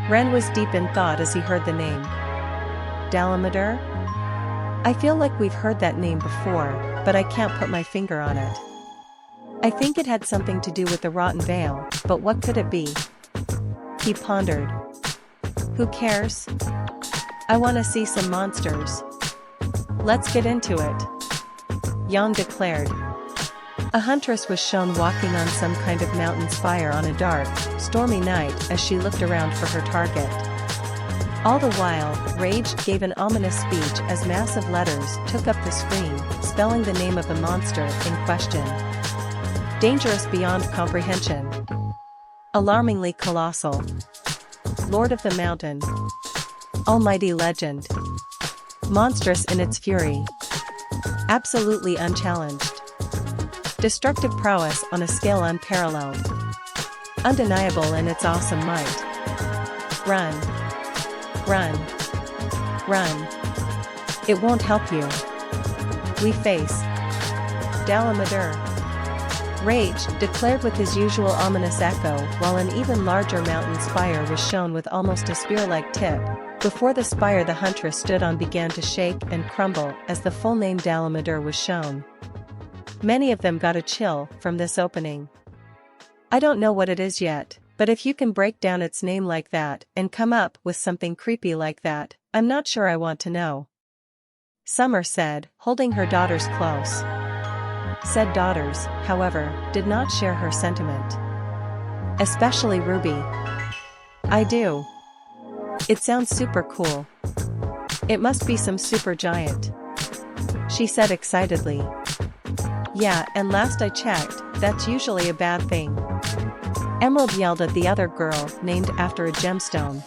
Ren was deep in thought as he heard the name. Dalamadur? I feel like we've heard that name before, but I can't put my finger on it. I think it had something to do with the rotten veil, but what could it be? He pondered. Who cares? I want to see some monsters. Let's get into it, Yang declared. A huntress was shown walking on some kind of mountain spire on a dark, stormy night as she looked around for her target. All the while, Rage gave an ominous speech as massive letters took up the screen, spelling the name of the monster in question. Dangerous beyond comprehension. Alarmingly colossal. Lord of the mountain. Almighty legend. Monstrous in its fury. Absolutely unchallenged. Destructive prowess on a scale unparalleled. Undeniable in its awesome might. Run. Run. Run. It won't help you. We face Dalamadur. Rage declared with his usual ominous echo while an even larger mountain spire was shown with almost a spear-like tip. Before the spire the huntress stood on began to shake and crumble as the full name Dalamadur was shown. Many of them got a chill from this opening. I don't know what it is yet, but if you can break down its name like that and come up with something creepy like that, I'm not sure I want to know. Summer said, holding her daughters close. Said daughters, however, did not share her sentiment. Especially RWBY. I do. It sounds super cool. It must be some super giant. She said excitedly. Yeah, and last I checked, that's usually a bad thing. Emerald yelled at the other girl, named after a gemstone.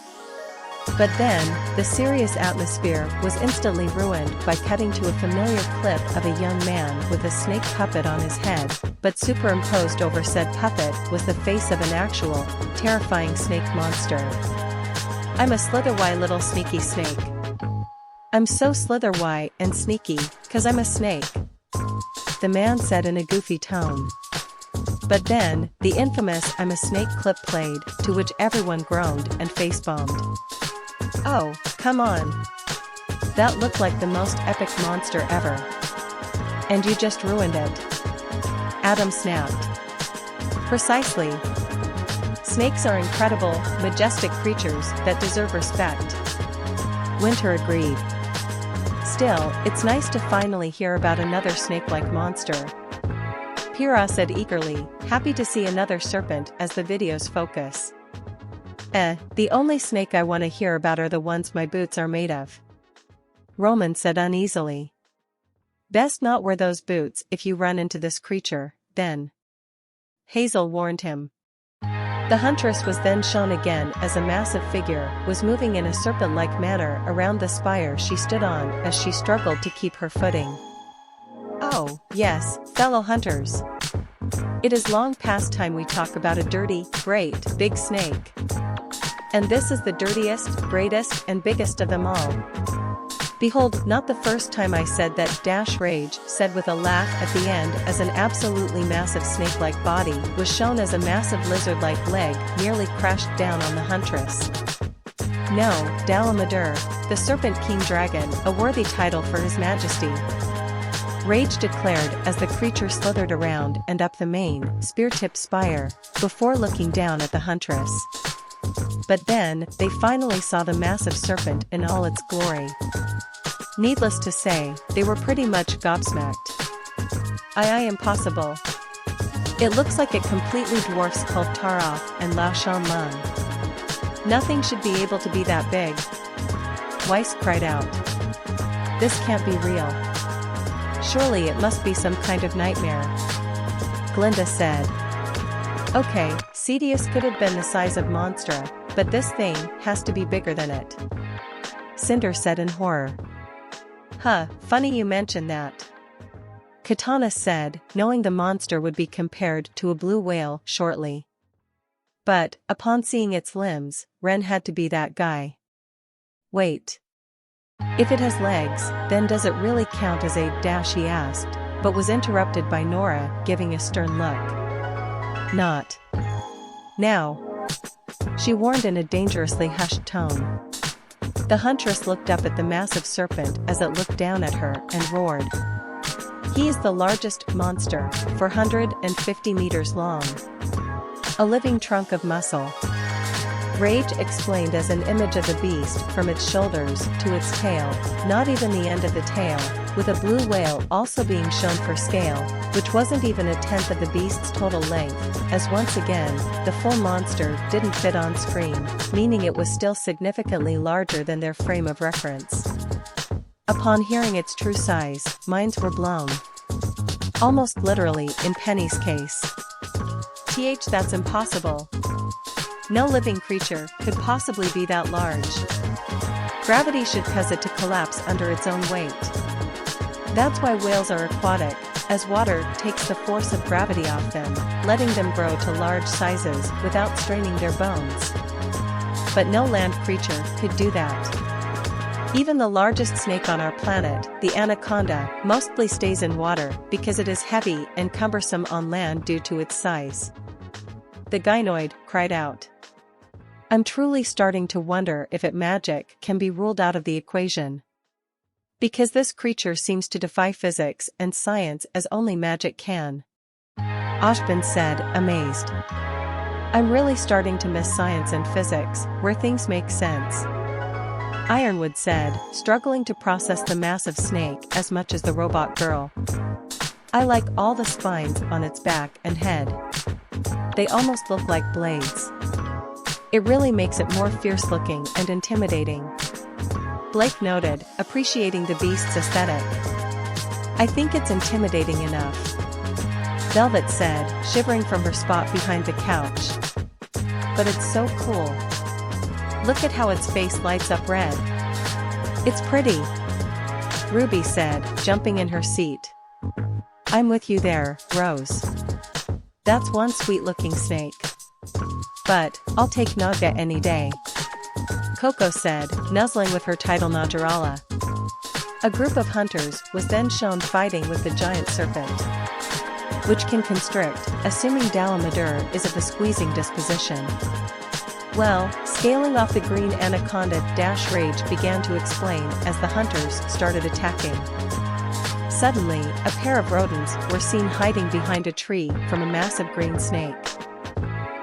But then, the serious atmosphere was instantly ruined by cutting to a familiar clip of a young man with a snake puppet on his head, but superimposed over said puppet was the face of an actual, terrifying snake monster. I'm a slither-why little sneaky snake. I'm so slither-why and sneaky, 'cause I'm a snake. The man said in a goofy tone. But then, the infamous I'm a snake clip played, to which everyone groaned and facepalmed. Oh, come on. That looked like the most epic monster ever. And you just ruined it. Adam snapped. Precisely. Snakes are incredible, majestic creatures that deserve respect. Winter agreed. Still, it's nice to finally hear about another snake-like monster. Pira said eagerly, happy to see another serpent as the video's focus. The only snake I want to hear about are the ones my boots are made of. Roman said uneasily. Best not wear those boots if you run into this creature, then. Hazel warned him. The huntress was then shown again as a massive figure was moving in a serpent-like manner around the spire she stood on as she struggled to keep her footing. Oh, yes, fellow hunters. It is long past time we talk about a dirty, great, big snake. And this is the dirtiest, greatest, and biggest of them all. Behold, not the first time I said that Rage said with a laugh at the end as an absolutely massive snake-like body was shown as a massive lizard-like leg nearly crashed down on the huntress. No, Dalamadur, the Serpent King Dragon, a worthy title for his majesty. Rage declared as the creature slithered around and up the main, spear-tipped spire, before looking down at the huntress. But then, they finally saw the massive serpent in all its glory. Needless to say, they were pretty much gobsmacked. Aye, impossible. It looks like it completely dwarfs Kultaroth and Lao Shan Lung. Nothing should be able to be that big. Weiss cried out. This can't be real. Surely it must be some kind of nightmare. Glinda said. Okay, Cedius could have been the size of Monstrous, but this thing has to be bigger than it. Cinder said in horror. Huh, funny you mention that. Katana said, knowing the monster would be compared to a blue whale shortly. But, upon seeing its limbs, Ren had to be that guy. Wait. If it has legs, then does it really count as a dash, he asked, but was interrupted by Nora giving a stern look. Not. Now. she warned in a dangerously hushed tone. The huntress looked up at the massive serpent as it looked down at her and roared. He is the largest monster, 450 meters long. A living trunk of muscle. Rage explained as an image of the beast from its shoulders to its tail, not even the end of the tail, with a blue whale also being shown for scale, which wasn't even a tenth of the beast's total length, as once again, the full monster didn't fit on screen, meaning it was still significantly larger than their frame of reference. Upon hearing its true size, minds were blown. Almost literally, in Penny's case. That's impossible. No living creature could possibly be that large. Gravity should cause it to collapse under its own weight. That's why whales are aquatic, as water takes the force of gravity off them, letting them grow to large sizes without straining their bones. But no land creature could do that. Even the largest snake on our planet, the anaconda, mostly stays in water because it is heavy and cumbersome on land due to its size. The gynoid cried out. I'm truly starting to wonder if magic can be ruled out of the equation. Because this creature seems to defy physics and science as only magic can. Ashbin said, amazed. I'm really starting to miss science and physics, where things make sense. Ironwood said, struggling to process the massive snake as much as the robot girl. I like all the spines on its back and head. They almost look like blades. It really makes it more fierce-looking and intimidating. Blake noted, appreciating the beast's aesthetic. I think it's intimidating enough. Velvet said, shivering from her spot behind the couch. But it's so cool. Look at how its face lights up red. It's pretty. Ruby said, jumping in her seat. I'm with you there, Rose. That's one sweet-looking snake. But, I'll take Naga any day. Coco said, nuzzling with her tidal Najarala. A group of hunters was then shown fighting with the giant serpent, which can constrict, assuming Dalamadur is of a squeezing disposition. Well, scaling off the green anaconda, Rage began to explain as the hunters started attacking. Suddenly, a pair of rodents were seen hiding behind a tree from a massive green snake.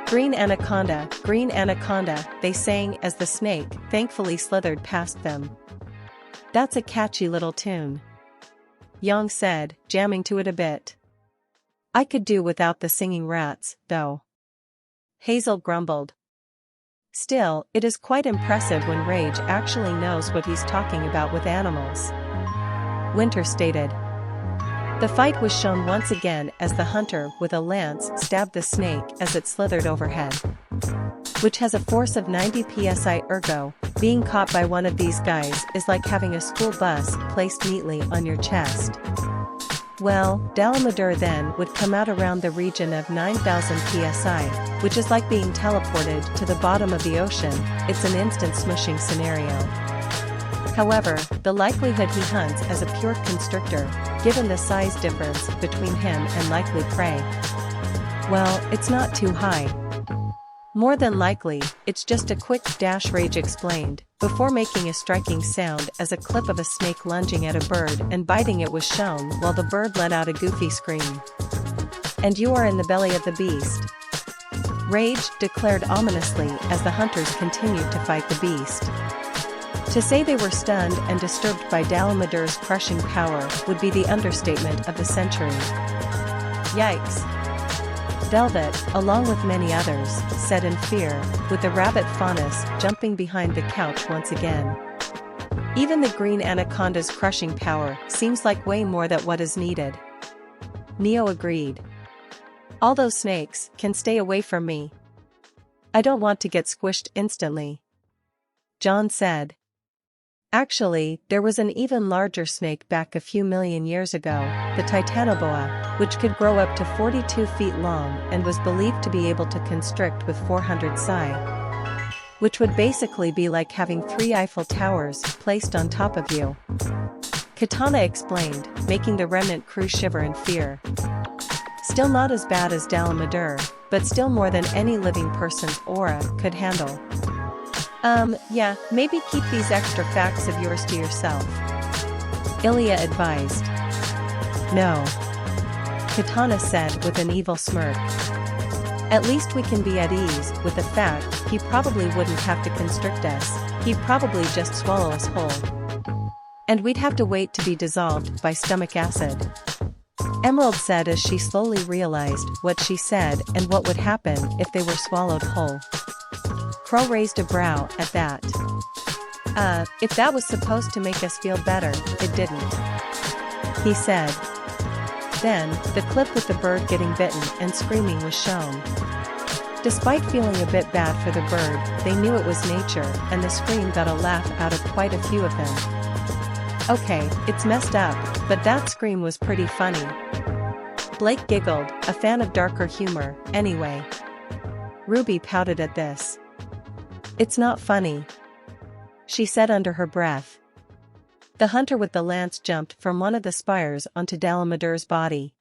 Green anaconda, they sang as the snake thankfully slithered past them. That's a catchy little tune. Yang said, jamming to it a bit. I could do without the singing rats, though. Hazel grumbled. Still, it is quite impressive when Rage actually knows what he's talking about with animals. Winter stated. The fight was shown once again as the hunter with a lance stabbed the snake as it slithered overhead, which has a force of 90 psi. Ergo, being caught by one of these guys is like having a school bus placed neatly on your chest. Well, Dalamadur then would come out around the region of 9,000 psi, which is like being teleported to the bottom of the ocean. It's an instant smushing scenario. However, the likelihood he hunts as a pure constrictor, given the size difference between him and likely prey, well, it's not too high. More than likely, it's just a quick dash, Rage explained, before making a striking sound as a clip of a snake lunging at a bird and biting it was shown while the bird let out a goofy scream. And you are in the belly of the beast. Rage declared ominously as the hunters continued to fight the beast. To say they were stunned and disturbed by Dalamadur's crushing power would be the understatement of the century. Yikes. Velvet, along with many others, said in fear, with the rabbit Faunus jumping behind the couch once again. Even the green anaconda's crushing power seems like way more than what is needed. Neo agreed. All those snakes can stay away from me. I don't want to get squished instantly. John said. Actually, there was an even larger snake back a few million years ago, the Titanoboa, which could grow up to 42 feet long and was believed to be able to constrict with 400 psi. Which would basically be like having 3 Eiffel Towers placed on top of you. Katana explained, making the remnant crew shiver in fear. Still not as bad as Dalamadur, but still more than any living person's aura could handle. Yeah, maybe keep these extra facts of yours to yourself," Ilya advised. "No," Katana said with an evil smirk. "At least we can be at ease with the fact he probably wouldn't have to constrict us, he'd probably just swallow us whole. And we'd have to wait to be dissolved by stomach acid," Emerald said as she slowly realized what she said and what would happen if they were swallowed whole. Crow raised a brow at that. If that was supposed to make us feel better, it didn't," he said. Then, the clip with the bird getting bitten and screaming was shown. Despite feeling a bit bad for the bird, they knew it was nature, and the scream got a laugh out of quite a few of them. "Okay, it's messed up, but that scream was pretty funny." Blake giggled, a fan of darker humor, anyway. Ruby pouted at this. "It's not funny," she said under her breath. The hunter with the lance jumped from one of the spires onto Dalamadur's body.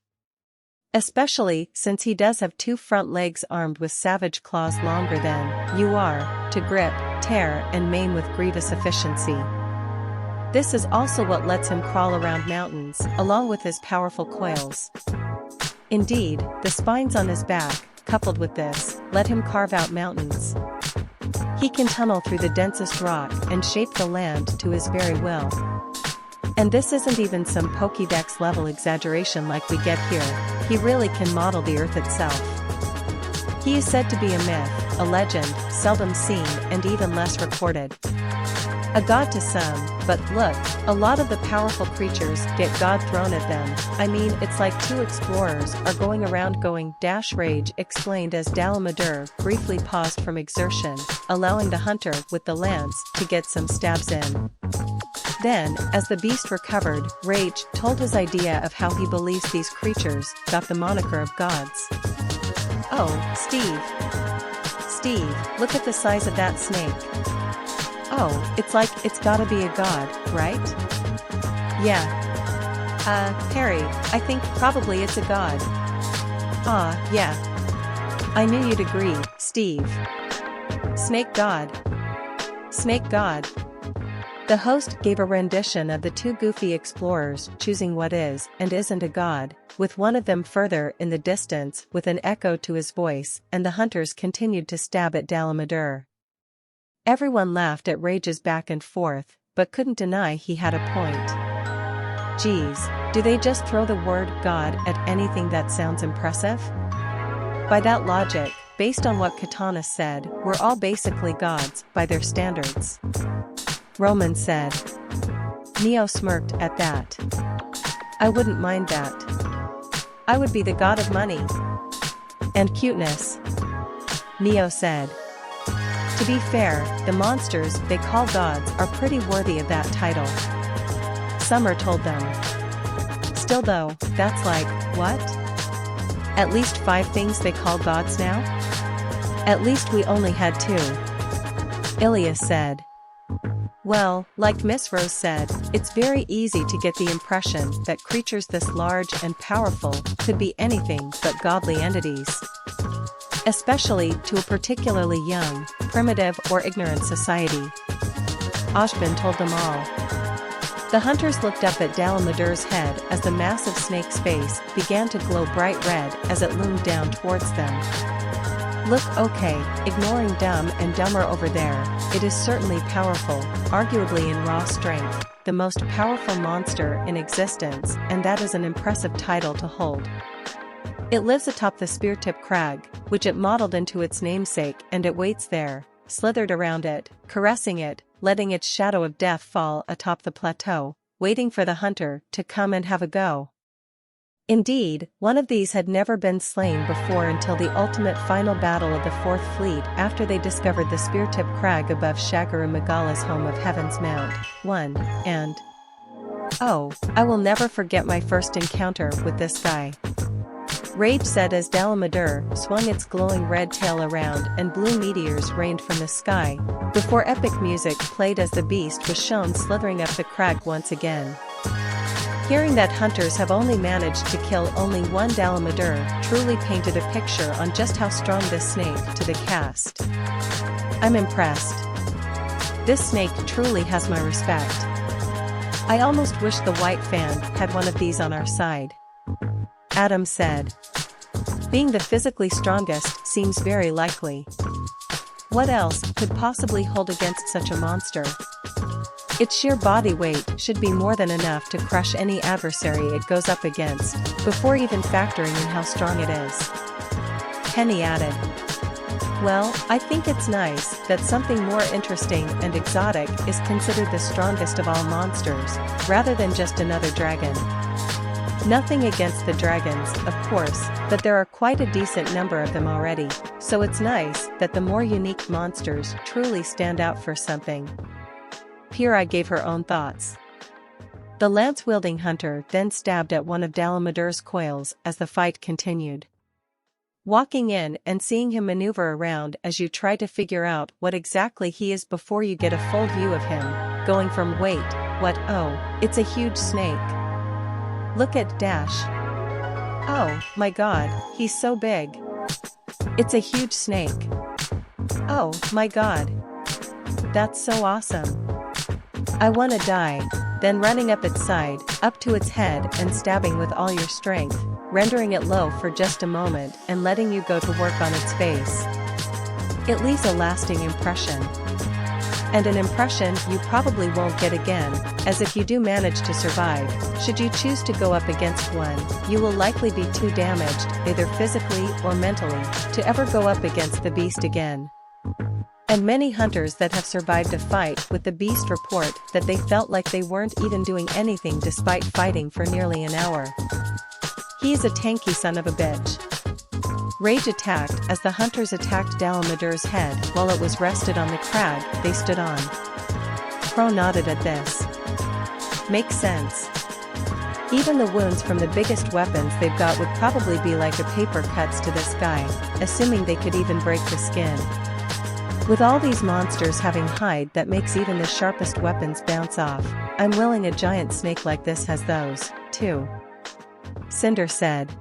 "Especially since he does have 2 front legs armed with savage claws longer than you are, to grip, tear and maim with grievous efficiency. This is also what lets him crawl around mountains, along with his powerful coils. Indeed, the spines on his back, coupled with this, let him carve out mountains. He can tunnel through the densest rock and shape the land to his very will. And this isn't even some Pokédex level exaggeration like we get here, he really can model the earth itself. He is said to be a myth, a legend, seldom seen and even less recorded. A god to some, but look, a lot of the powerful creatures get God thrown at them. I mean, it's like 2 explorers are going around going "rage," explained as Dalamadur briefly paused from exertion, allowing the hunter with the lance to get some stabs in. Then, as the beast recovered, Rage told his idea of how he believes these creatures got the moniker of gods. "Oh, Steve, look at the size of that snake. Oh, it's like it's gotta be a god, right?" "Yeah. Harry, I think probably it's a god." Yeah. I knew you'd agree, Steve. Snake god. Snake god." The host gave a rendition of the 2 goofy explorers choosing what is and isn't a god, with one of them further in the distance with an echo to his voice, and the hunters continued to stab at Dalamadur. Everyone laughed at Rage's back and forth, but couldn't deny he had a point. Geez, do they just throw the word God at anything that sounds impressive? By that logic, based on what Katana said, we're all basically gods, by their standards," Roman said. Neo smirked at that. "I wouldn't mind that. I would be the god of money. And cuteness," Neo said. To be fair, the monsters they call gods are pretty worthy of that title, Summer told them. Still though, that's like, what? At least 5 things they call gods now? At least we only had 2. Ilya said. Well, like Miss Rose said, it's very easy to get the impression that creatures this large and powerful could be anything but godly entities. Especially to a particularly young, primitive or ignorant society. Ashbin told them all. The hunters looked up at Dalamadur's head as the massive snake's face began to glow bright red as it loomed down towards them. Look, okay, ignoring Dumb and Dumber over there, it is certainly powerful, arguably in raw strength, the most powerful monster in existence, and that is an impressive title to hold. It lives atop the Speartip Crag, which it modeled into its namesake, and it waits there, slithered around it, caressing it, letting its shadow of death fall atop the plateau, waiting for the hunter to come and have a go. Indeed, one of these had never been slain before until the ultimate final battle of the Fourth Fleet after they discovered the Speartip Crag above Shagaru Magala's home of Heaven's Mount, 1, and... Oh, I will never forget my first encounter with this guy. Rage said as Dalamadur swung its glowing red tail around and blue meteors rained from the sky, before epic music played as the beast was shown slithering up the crag once again. Hearing that hunters have only managed to kill only one Dalamadur truly painted a picture on just how strong this snake to the cast. I'm impressed. This snake truly has my respect. I almost wish the white fan had one of these on our side. Adam said. Being the physically strongest seems very likely. What else could possibly hold against such a monster? Its sheer body weight should be more than enough to crush any adversary it goes up against, before even factoring in how strong it is. Penny added. Well, I think it's nice that something more interesting and exotic is considered the strongest of all monsters, rather than just another dragon. Nothing against the dragons, of course, but there are quite a decent number of them already, so it's nice that the more unique monsters truly stand out for something. Pyrrha gave her own thoughts. The lance-wielding hunter then stabbed at one of Dalamadur's coils as the fight continued. Walking in and seeing him maneuver around as you try to figure out what exactly he is before you get a full view of him, going from wait, what, oh, it's a huge snake. Look at Dash. Oh, my god, he's so big. It's a huge snake. Oh, my god. That's so awesome. I wanna die, then running up its side, up to its head and stabbing with all your strength, rendering it low for just a moment and letting you go to work on its face. It leaves a lasting impression. And an impression you probably won't get again, as if you do manage to survive, should you choose to go up against one, you will likely be too damaged, either physically or mentally, to ever go up against the beast again. And many hunters that have survived a fight with the beast report that they felt like they weren't even doing anything despite fighting for nearly an hour. He's a tanky son of a bitch. Rage attacked as the hunters attacked Dalamadur's head while it was rested on the crag they stood on. Crow nodded at this. Makes sense. Even the wounds from the biggest weapons they've got would probably be like a paper cuts to this guy, assuming they could even break the skin. With all these monsters having hide that makes even the sharpest weapons bounce off, I'm willing a giant snake like this has those, too. Cinder said.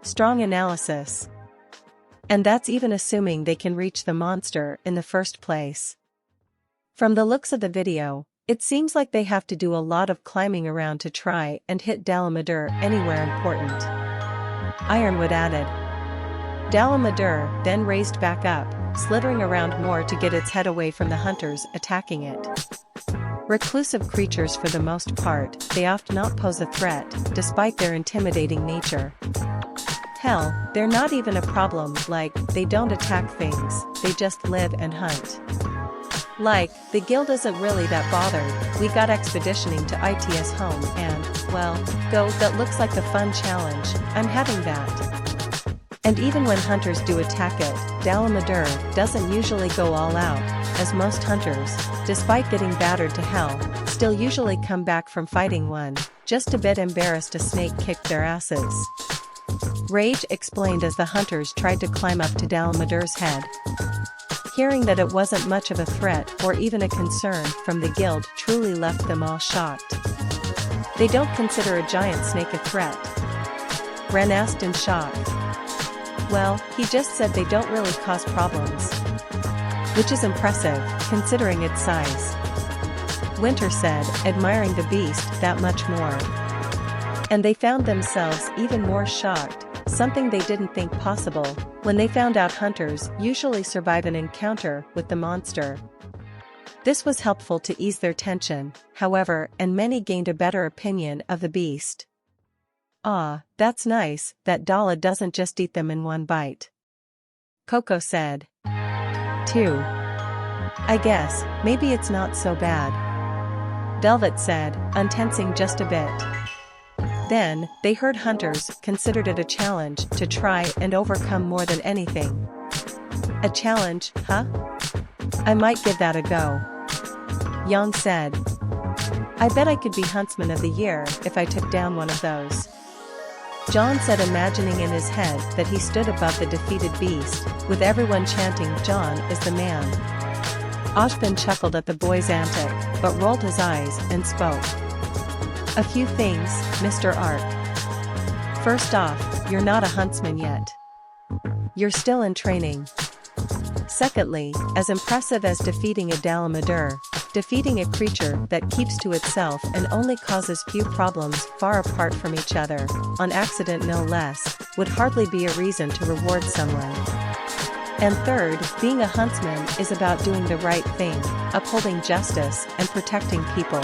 Strong analysis. And that's even assuming they can reach the monster in the first place. From the looks of the video, it seems like they have to do a lot of climbing around to try and hit Dalamadur anywhere important. Ironwood added. Dalamadur then raised back up, slithering around more to get its head away from the hunters attacking it. Reclusive creatures for the most part, they oft not pose a threat, despite their intimidating nature. Hell, they're not even a problem, like, they don't attack things, they just live and hunt. Like, the guild isn't really that bothered, we got expeditioning to IT's home and, well, go, that looks like the fun challenge, I'm having that. And even when hunters do attack it, Dalamadur doesn't usually go all out, as most hunters, despite getting battered to hell, still usually come back from fighting one, just a bit embarrassed a snake kicked their asses. Rage explained as the hunters tried to climb up to Dalamadur's head. Hearing that it wasn't much of a threat or even a concern from the guild truly left them all shocked. They don't consider a giant snake a threat? Ren asked in shock. Well, he just said they don't really cause problems. Which is impressive, considering its size. Winter said, admiring the beast that much more. And they found themselves even more shocked, something they didn't think possible, when they found out hunters usually survive an encounter with the monster. This was helpful to ease their tension, however, and many gained a better opinion of the beast. Ah, that's nice, that Dala doesn't just eat them in one bite. Coco said. 2. I guess, maybe it's not so bad. Velvet said, untensing just a bit. Then, they heard hunters considered it a challenge to try and overcome more than anything. A challenge, huh? I might give that a go. Yang said. I bet I could be Huntsman of the Year if I took down one of those. John said, imagining in his head that he stood above the defeated beast, with everyone chanting, John is the man. Ashbin chuckled at the boy's antic, but rolled his eyes and spoke. A few things, Mr. Ark. First off, you're not a huntsman yet. You're still in training. Secondly, as impressive as defeating a Dalamadur, defeating a creature that keeps to itself and only causes few problems far apart from each other, on accident no less, would hardly be a reason to reward someone. And third, being a huntsman is about doing the right thing, upholding justice, and protecting people.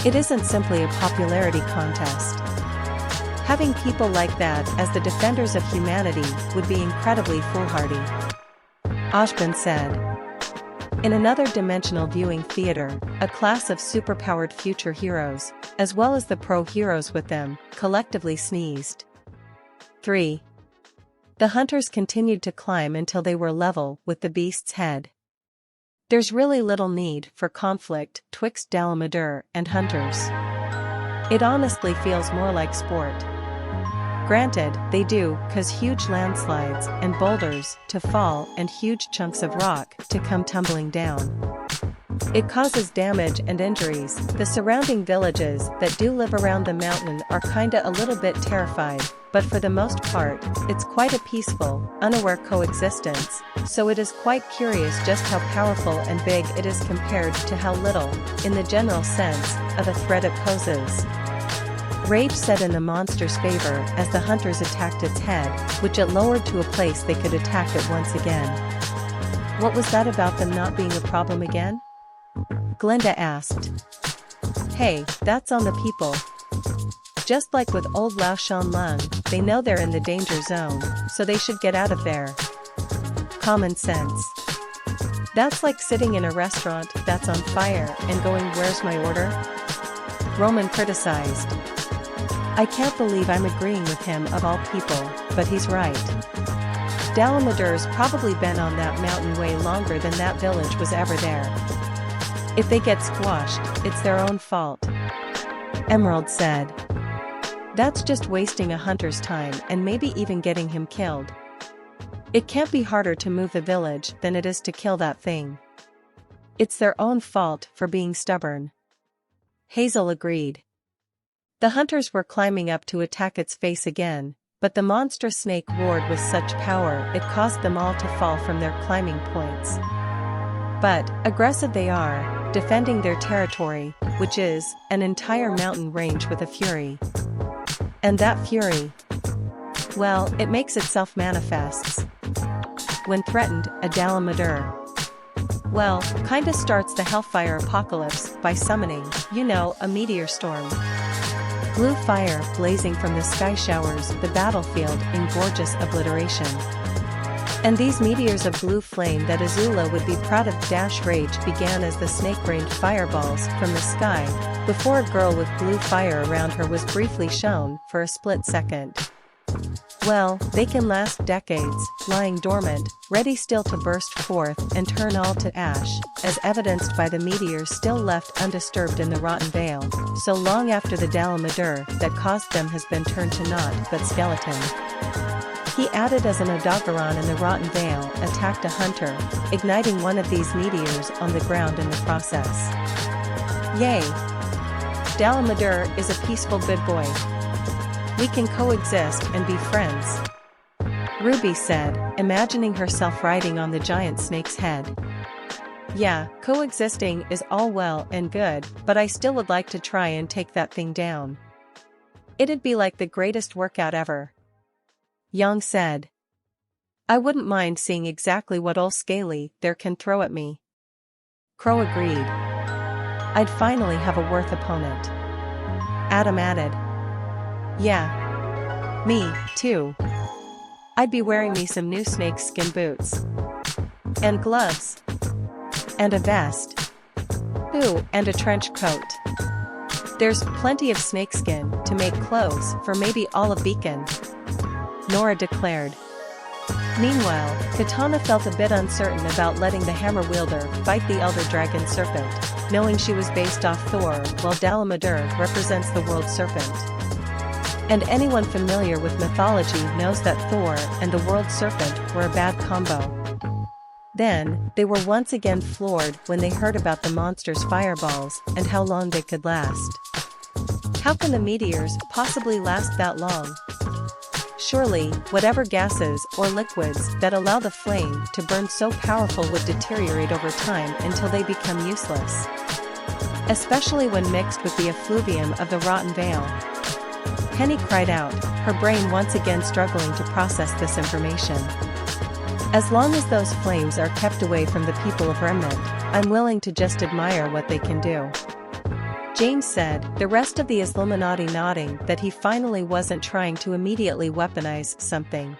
It isn't simply a popularity contest. Having people like that as the defenders of humanity would be incredibly foolhardy. Ashbin said. In another dimensional viewing theater, a class of superpowered future heroes, as well as the pro-heroes with them, collectively sneezed. 3. The hunters continued to climb until they were level with the beast's head. There's really little need for conflict twixt Dalamadur and hunters. It honestly feels more like sport. Granted, they do cause huge landslides and boulders to fall and huge chunks of rock to come tumbling down. It causes damage and injuries. The surrounding villages that do live around the mountain are kinda a little bit terrified, but for the most part, it's quite a peaceful, unaware coexistence, so it is quite curious just how powerful and big it is compared to how little, in the general sense, of a threat it poses. Rage set in the monster's favor as the hunters attacked its head, which it lowered to a place they could attack it once again. What was that about them not being a problem again? Glinda asked. Hey, that's on the people. Just like with old Lao Shan Lung, they know they're in the danger zone, so they should get out of there. Common sense. That's like sitting in a restaurant that's on fire and going, "Where's my order?" Roman criticized. I can't believe I'm agreeing with him of all people, but he's right. Dalamadur's probably been on that mountain way longer than that village was ever there. If they get squashed, it's their own fault. Emerald said. That's just wasting a hunter's time and maybe even getting him killed. It can't be harder to move a village than it is to kill that thing. It's their own fault for being stubborn. Hazel agreed. The hunters were climbing up to attack its face again, but the monstrous snake roared with such power it caused them all to fall from their climbing points. But, aggressive they are, defending their territory, which is an entire mountain range with a fury. And that fury, well, it makes itself manifests. When threatened, a Dalamadur, well, kinda starts the hellfire apocalypse by summoning, a meteor storm. Blue fire blazing from the sky showers the battlefield in gorgeous obliteration. And these meteors of blue flame that Azula would be proud of rage began as the snake rained fireballs from the sky, before a girl with blue fire around her was briefly shown for a split second. Well, they can last decades, lying dormant, ready still to burst forth and turn all to ash, as evidenced by the meteors still left undisturbed in the rotten vale, so long after the Dalamadur that caused them has been turned to naught but skeleton. He added as an Odogaron in the rotten vale attacked a hunter, igniting one of these meteors on the ground in the process. Yay! Dalamadur is a peaceful good boy. We can coexist and be friends. RWBY said, imagining herself riding on the giant snake's head. Yeah, coexisting is all well and good, but I still would like to try and take that thing down. It'd be like the greatest workout ever. Yang said. I wouldn't mind seeing exactly what ol' Scaly there can throw at me. Crow agreed. I'd finally have a worth opponent. Adam added. Yeah. Me, too. I'd be wearing me some new snakeskin boots. And gloves. And a vest. Ooh, and a trench coat. There's plenty of snakeskin to make clothes for maybe all of Beacon. Nora declared. Meanwhile, Katana felt a bit uncertain about letting the hammer wielder fight the elder dragon Serpent, knowing she was based off Thor while Dalamadur represents the world Serpent. And anyone familiar with mythology knows that Thor and the world Serpent were a bad combo. Then, they were once again floored when they heard about the monster's fireballs and how long they could last. How can the meteors possibly last that long? Surely, whatever gases or liquids that allow the flame to burn so powerful would deteriorate over time until they become useless. Especially when mixed with the effluvium of the rotten veil. Penny cried out, her brain once again struggling to process this information. As long as those flames are kept away from the people of Remnant, I'm willing to just admire what they can do. James said, the rest of the Illuminati nodding that he finally wasn't trying to immediately weaponize something.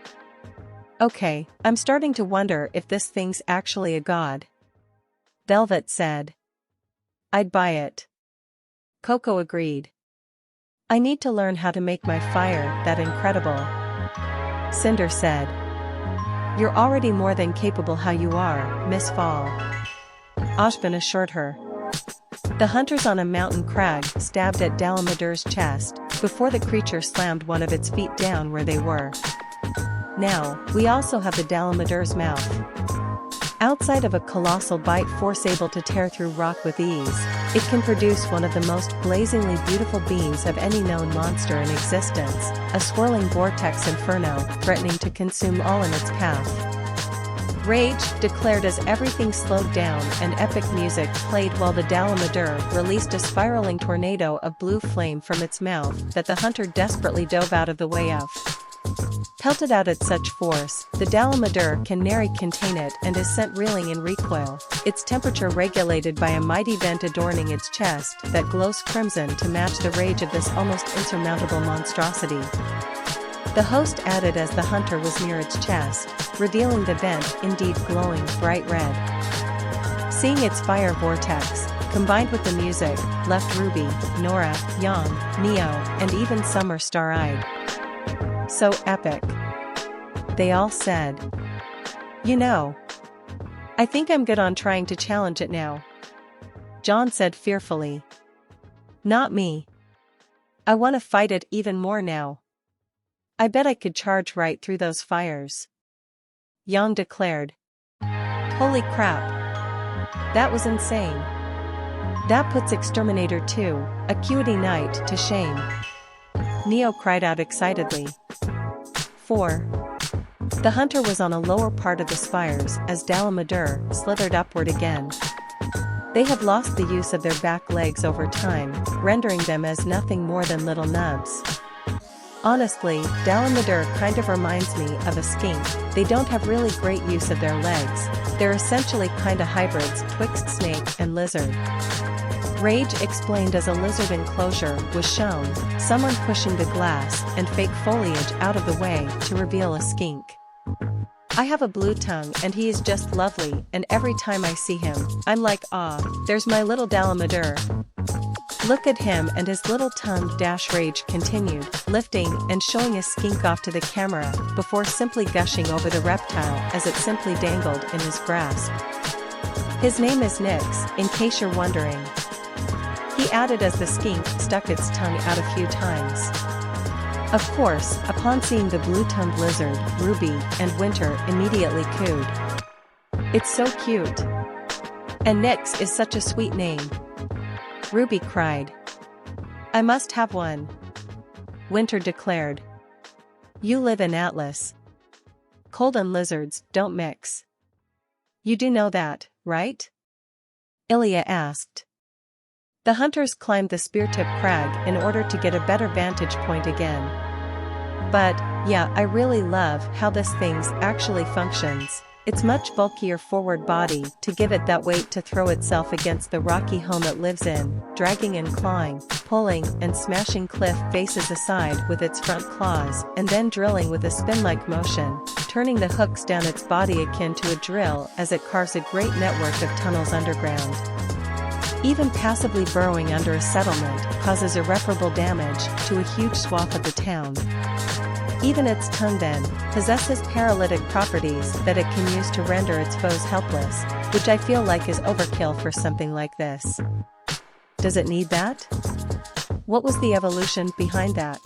Okay, I'm starting to wonder if this thing's actually a god. Velvet said. I'd buy it. Coco agreed. I need to learn how to make my fire that incredible. Cinder said. You're already more than capable how you are, Miss Fall. Ashbin assured her. The hunters on a mountain crag stabbed at Dalamadur's chest, before the creature slammed one of its feet down where they were. Now, we also have the Dalamadur's mouth. Outside of a colossal bite force able to tear through rock with ease, it can produce one of the most blazingly beautiful beams of any known monster in existence, a swirling vortex inferno, threatening to consume all in its path. Rage declared as everything slowed down and epic music played while the Dalamadur released a spiraling tornado of blue flame from its mouth that the hunter desperately dove out of the way of. Pelted out at such force, the Dalamadur can nary contain it and is sent reeling in recoil, its temperature regulated by a mighty vent adorning its chest that glows crimson to match the rage of this almost insurmountable monstrosity. The host added as the hunter was near its chest, revealing the vent indeed glowing bright red. Seeing its fire vortex, combined with the music, left RWBY, Nora, Yang, Neo, and even Summer star-eyed. So epic. They all said. You know. I think I'm good on trying to challenge it now. John said fearfully. Not me. I want to fight it even more now. I bet I could charge right through those fires. Yang declared. Holy crap. That was insane. That puts Exterminator 2, Acuity Knight, to shame. Neo cried out excitedly. 4. The hunter was on a lower part of the spires as Dalamadur slithered upward again. They had lost the use of their back legs over time, rendering them as nothing more than little nubs. Honestly, Dalamadur kind of reminds me of a skink. They don't have really great use of their legs. They're essentially kinda hybrids twixt snake and lizard. Rage explained as a lizard enclosure was shown, someone pushing the glass and fake foliage out of the way to reveal a skink. I have a blue tongue and he is just lovely, and every time I see him, I'm like, ah, there's my little Dalamadur. Look at him and his little tongue. Rage continued, lifting and showing a skink off to the camera, before simply gushing over the reptile as it simply dangled in his grasp. His name is Nyx, in case you're wondering. He added as the skink stuck its tongue out a few times. Of course, upon seeing the blue-tongued lizard, RWBY and Winter immediately cooed. It's so cute. And Nyx is such a sweet name. RWBY cried. I must have one. Winter declared. You live in Atlas. Cold and lizards don't mix. You do know that, right? Ilya asked. The hunters climbed the spear-tip crag in order to get a better vantage point again. But, yeah, I really love how this thing actually functions. It's much bulkier forward body to give it that weight to throw itself against the rocky home it lives in, dragging and clawing, pulling and smashing cliff faces aside with its front claws, and then drilling with a spin-like motion, turning the hooks down its body akin to a drill as it carves a great network of tunnels underground. Even passively burrowing under a settlement causes irreparable damage to a huge swath of the town. Even its tongue then possesses paralytic properties that it can use to render its foes helpless, which I feel like is overkill for something like this. Does it need that? What was the evolution behind that?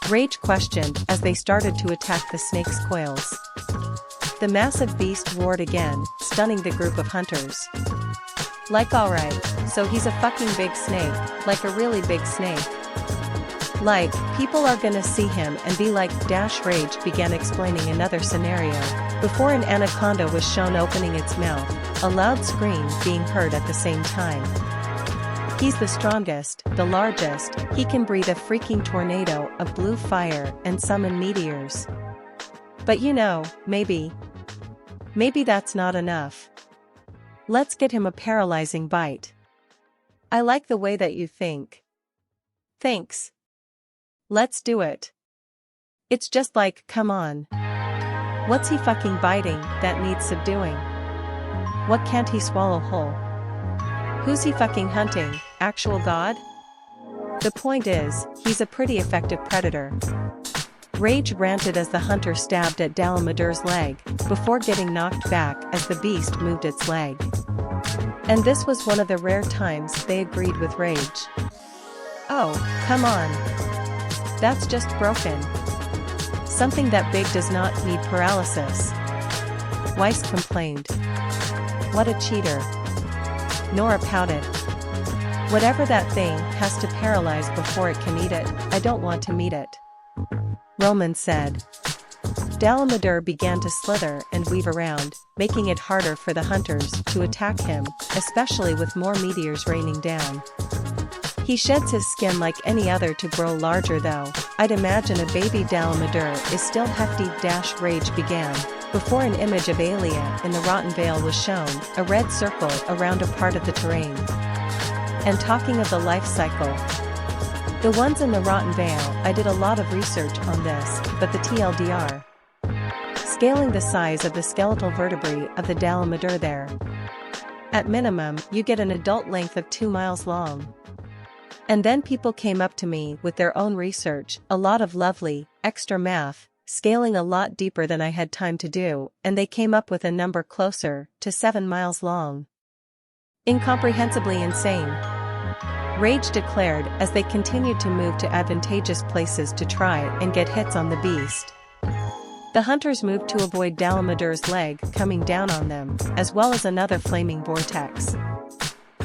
Rage questioned as they started to attack the snake's coils. The massive beast roared again, stunning the group of hunters. Like alright, so he's a fucking big snake, like a really big snake. Like, people are gonna see him and be like, Rage began explaining another scenario, before an anaconda was shown opening its mouth, a loud scream being heard at the same time. He's the strongest, the largest, he can breathe a freaking tornado of blue fire and summon meteors. But you know, maybe that's not enough. Let's get him a paralyzing bite. I like the way that you think. Thanks. Let's do it. It's just like, come on. What's he fucking biting that needs subduing? What can't he swallow whole? Who's he fucking hunting, actual god? The point is, he's a pretty effective predator. Rage ranted as the hunter stabbed at Dalamadur's leg, before getting knocked back as the beast moved its leg. And this was one of the rare times they agreed with Rage. Oh, come on. That's just broken. Something that big does not need paralysis. Weiss complained. What a cheater. Nora pouted. Whatever that thing has to paralyze before it can eat it, I don't want to meet it. Roman said. Dalamadur began to slither and weave around, making it harder for the hunters to attack him, especially with more meteors raining down. He sheds his skin like any other to grow larger though, I'd imagine a baby Dalamadur is still hefty. Rage began, before an image of Aelia in the Rotten Vale was shown, a red circle around a part of the terrain. And talking of the life cycle, the ones in the Rotten Vale, I did a lot of research on this, but the TLDR. Scaling the size of the skeletal vertebrae of the Dalamadur there. At minimum, you get an adult length of 2 miles long. And then people came up to me with their own research, a lot of lovely, extra math, scaling a lot deeper than I had time to do, and they came up with a number closer to 7 miles long. Incomprehensibly insane. Rage declared as they continued to move to advantageous places to try and get hits on the beast. The hunters moved to avoid Dalamadur's leg coming down on them, as well as another flaming vortex.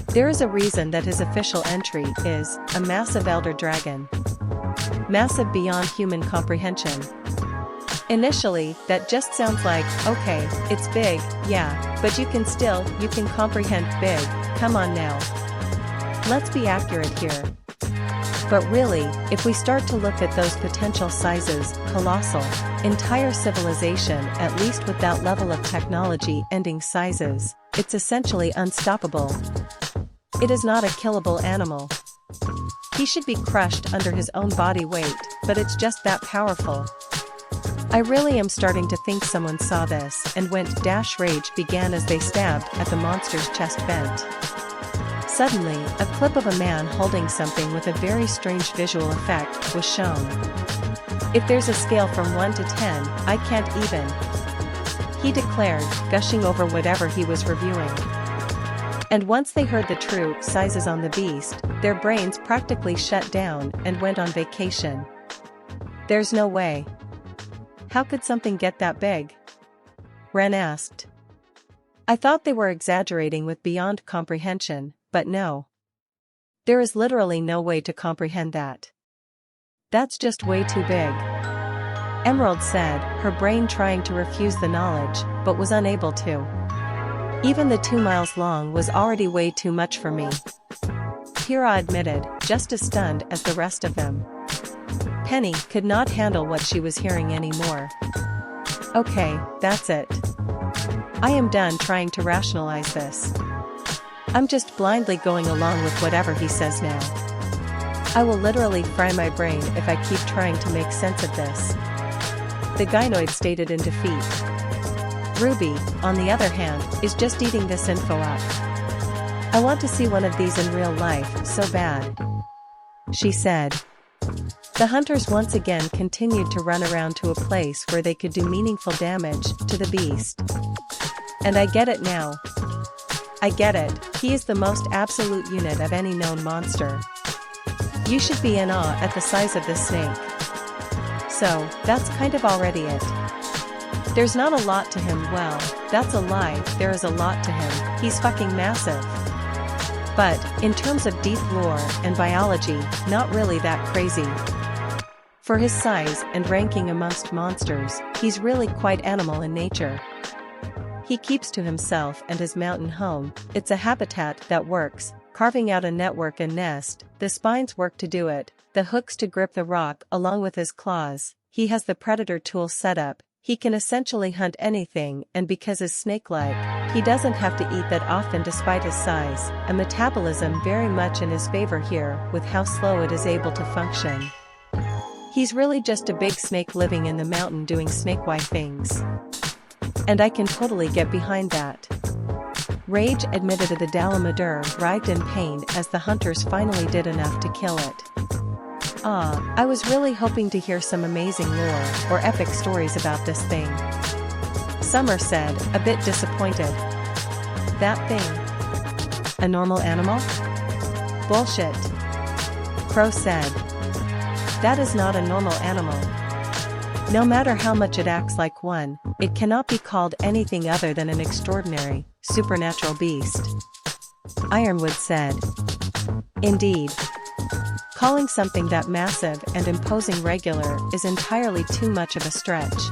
There is a reason that his official entry is a massive elder dragon. Massive beyond human comprehension. Initially, that just sounds like, okay, it's big, yeah, but you can comprehend big, come on now. Let's be accurate here. But really, if we start to look at those potential sizes, colossal, entire civilization at least with that level of technology ending sizes, it's essentially unstoppable. It is not a killable animal. He should be crushed under his own body weight, but it's just that powerful. I really am starting to think someone saw this and went. Rage began as they stabbed at the monster's chest bent. Suddenly, a clip of a man holding something with a very strange visual effect was shown. If there's a scale from 1 to 10, I can't even. He declared, gushing over whatever he was reviewing. And once they heard the true sizes on the beast, their brains practically shut down and went on vacation. There's no way. How could something get that big? Ren asked. I thought they were exaggerating with beyond comprehension, but no. There is literally no way to comprehend that. That's just way too big. Emerald said, her brain trying to refuse the knowledge, but was unable to. Even the 2 miles long was already way too much for me. Kira admitted, just as stunned as the rest of them. Penny could not handle what she was hearing anymore. Okay, that's it. I am done trying to rationalize this. I'm just blindly going along with whatever he says now. I will literally fry my brain if I keep trying to make sense of this. The gynoid stated in defeat. Ruby, on the other hand, is just eating this info up. I want to see one of these in real life so bad. She said. The hunters once again continued to run around to a place where they could do meaningful damage to the beast. And I get it now. I get it, he is the most absolute unit of any known monster. You should be in awe at the size of this snake. So, that's kind of already it. There's not a lot to him. Well, that's a lie, there is a lot to him, he's fucking massive. But, in terms of deep lore and biology, not really that crazy. For his size and ranking amongst monsters, he's really quite animal in nature. He keeps to himself and his mountain home. It's a habitat that works, carving out a network and nest. The spines work to do it, the hooks to grip the rock along with his claws. He has the predator tool set up. He can essentially hunt anything, and because he's snake-like, he doesn't have to eat that often despite his size. A metabolism very much in his favor here with how slow it is able to function. He's really just a big snake living in the mountain doing snake-like things. And I can totally get behind that. Rage admitted that the Dalamadur writhed in pain as the hunters finally did enough to kill it. I was really hoping to hear some amazing lore or epic stories about this thing. Summer said, a bit disappointed. That thing? A normal animal? Bullshit. Crow said. That is not a normal animal. No matter how much it acts like one, it cannot be called anything other than an extraordinary, supernatural beast. Ironwood said. Indeed. Calling something that massive and imposing regular is entirely too much of a stretch.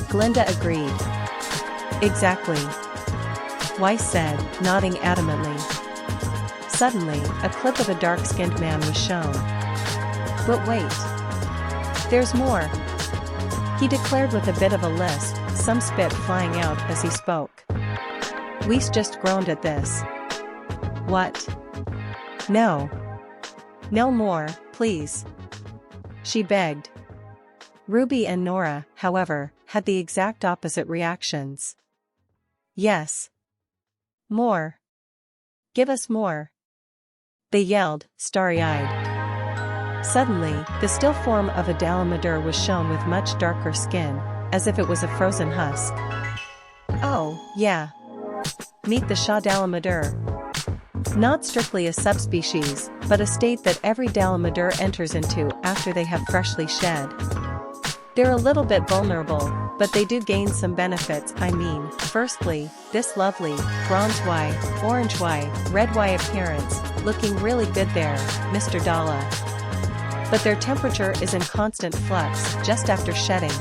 Glinda agreed. Exactly. Weiss said, nodding adamantly. Suddenly, a clip of a dark-skinned man was shown. But wait. There's more. He declared with a bit of a lisp, some spit flying out as he spoke. Weiss just groaned at this. What? No. No more, please. She begged. Ruby and Nora, however, had the exact opposite reactions. Yes. More. Give us more. They yelled, starry-eyed. Suddenly, the still form of a Dalamadur was shown with much darker skin, as if it was a frozen husk. Oh, yeah. Meet the Shah Dalamadur. Not strictly a subspecies, but a state that every Dalamadur enters into after they have freshly shed. They're a little bit vulnerable, but they do gain some benefits. I mean, firstly, this lovely, bronze Y, orange Y, red Y appearance, looking really good there, Mr. Dala. But their temperature is in constant flux just after shedding.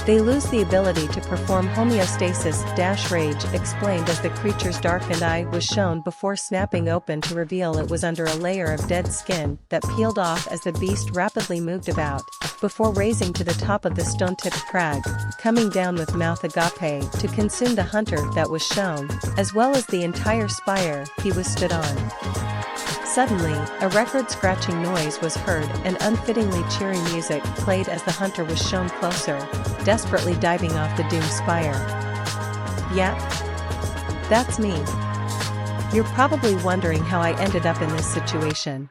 They lose the ability to perform homeostasis. Rage explained as the creature's darkened eye was shown before snapping open to reveal it was under a layer of dead skin that peeled off as the beast rapidly moved about, before raising to the top of the stone-tipped crag, coming down with mouth agape to consume the hunter that was shown, as well as the entire spire he was stood on. Suddenly, a record-scratching noise was heard and unfittingly cheery music played as the hunter was shown closer, desperately diving off the doomed spire. Yep. That's me. You're probably wondering how I ended up in this situation.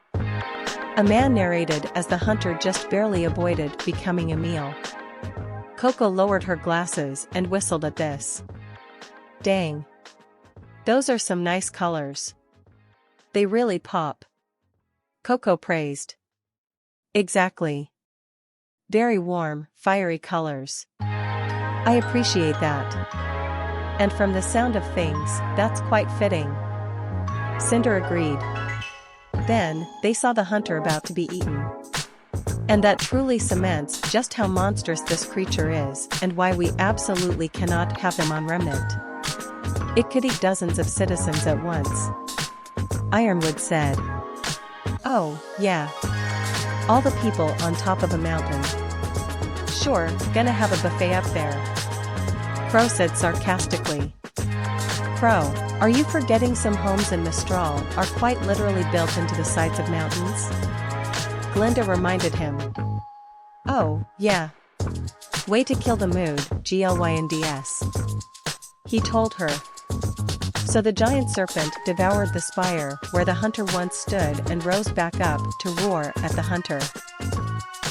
A man narrated as the hunter just barely avoided becoming a meal. Coco lowered her glasses and whistled at this. Dang. Those are some nice colors. They really pop. Coco praised. Exactly. Very warm, fiery colors. I appreciate that. And from the sound of things, that's quite fitting. Cinder agreed. Then, they saw the hunter about to be eaten. And that truly cements just how monstrous this creature is and why we absolutely cannot have them on Remnant. It could eat dozens of citizens at once. Ironwood said. Oh, yeah. All the people on top of a mountain. Sure, gonna have a buffet up there. Crow said sarcastically. Crow, are you forgetting some homes in Mistral are quite literally built into the sides of mountains? Glinda reminded him. Oh, yeah. Way to kill the mood, GLYNDS. He told her. So the giant serpent devoured the spire where the hunter once stood and rose back up to roar at the hunter.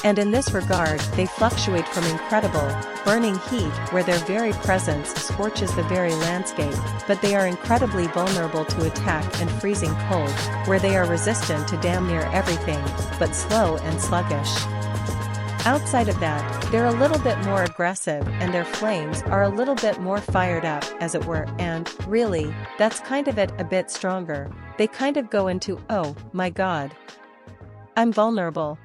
And in this regard they fluctuate from incredible, burning heat where their very presence scorches the very landscape, but they are incredibly vulnerable to attack and freezing cold, where they are resistant to damn near everything, but slow and sluggish. Outside of that, they're a little bit more aggressive and their flames are a little bit more fired up, as it were, and, really, that's kind of it, a bit stronger. They kind of go into, oh, my god. I'm vulnerable.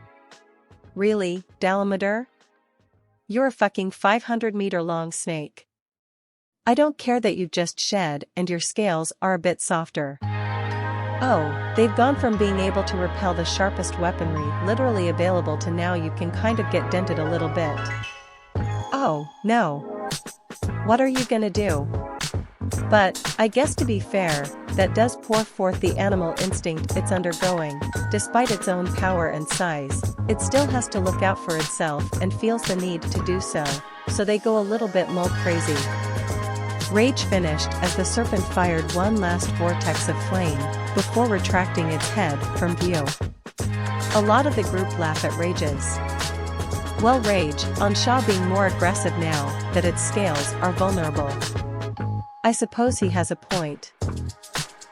Really, Dalamadur? You're a fucking 500-meter-long snake. I don't care that you've just shed and your scales are a bit softer. Oh, they've gone from being able to repel the sharpest weaponry literally available to now you can kind of get dented a little bit. Oh, no. What are you gonna do? But, I guess to be fair, that does pour forth the animal instinct it's undergoing. Despite its own power and size, it still has to look out for itself and feels the need to do so, so they go a little bit more crazy. Rage finished as the serpent fired one last vortex of flame, before retracting its head from view. A lot of the group laugh at Rage's. Well, Rage, on Shaw being more aggressive now that its scales are vulnerable. I suppose he has a point.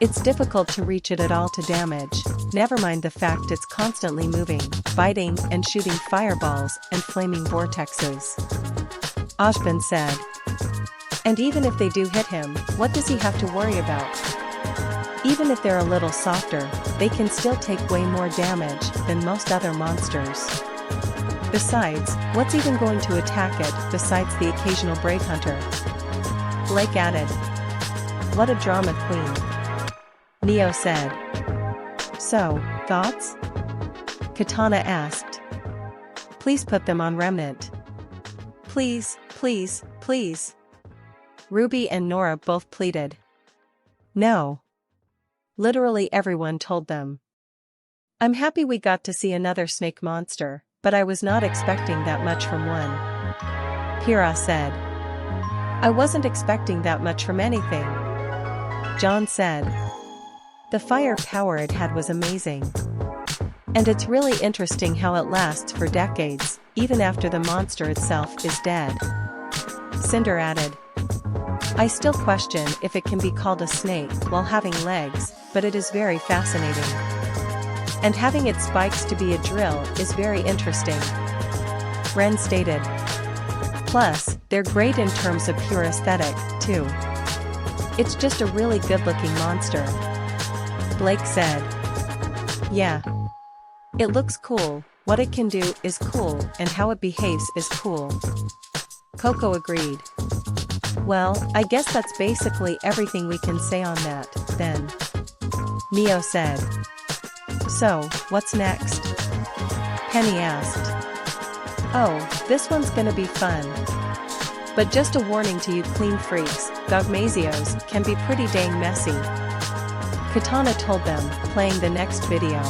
It's difficult to reach it at all to damage, never mind the fact it's constantly moving, biting and shooting fireballs and flaming vortexes. Ashbin said. And even if they do hit him, what does he have to worry about? Even if they're a little softer, they can still take way more damage than most other monsters. Besides, what's even going to attack it besides the occasional brave hunter? Blake added. What a drama queen. Neo said. So, thoughts? Katana asked. Please put them on Remnant. Please, please, please. Ruby and Nora both pleaded. No. Literally everyone told them. I'm happy we got to see another snake monster, but I was not expecting that much from one. Pyrrha said. I wasn't expecting that much from anything. John said. The firepower it had was amazing. And it's really interesting how it lasts for decades, even after the monster itself is dead. Cinder added. I still question if it can be called a snake while having legs, but it is very fascinating. And having its spikes to be a drill is very interesting. Ren stated. Plus, they're great in terms of pure aesthetic, too. It's just a really good-looking monster. Blake said. Yeah. It looks cool, what it can do is cool, and how it behaves is cool. Coco agreed. Well, I guess that's basically everything we can say on that, then. Neo said. So, what's next? Penny asked. Oh, this one's gonna be fun. But just a warning to you clean freaks, Dogmazios can be pretty dang messy. Katana told them, playing the next video.